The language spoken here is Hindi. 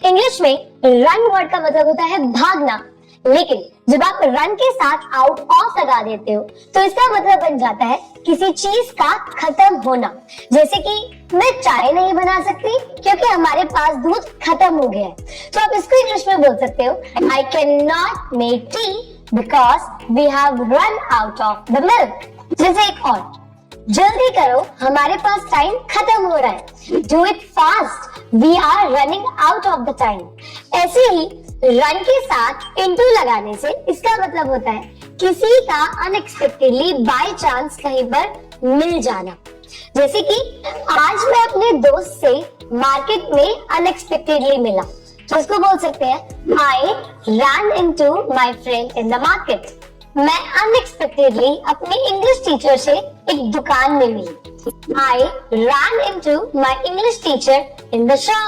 इंग्लिश में रन वर्ड का मतलब होता है भागना, लेकिन जब आप रन के साथ आउट ऑफ लगा देते हो तो इसका मतलब बन जाता है किसी चीज का खत्म होना। जैसे कि मैं चाय नहीं बना सकती क्योंकि हमारे पास दूध खत्म हो गया है, तो आप इसको इंग्लिश में बोल सकते हो I can not make tea because we have run out of the milk. जैसे एक और, जल्दी करो हमारे पास टाइम खत्म हो रहा है, do it fast we are running out of the time. ऐसे ही रन के साथ इनटू लगाने से इसका मतलब होता है किसी का अनएक्सपेक्टेडली बाय चांस कहीं पर मिल जाना। जैसे कि आज मैं अपने दोस्त से मार्केट में अनएक्सपेक्टेडली मिला, तो उसको बोल सकते हैं I run into my friend in the market. मैं अनएक्सपेक्टेडली अपनी इंग्लिश टीचर से एक दुकान में मिली, I run into my English teacher in the shop.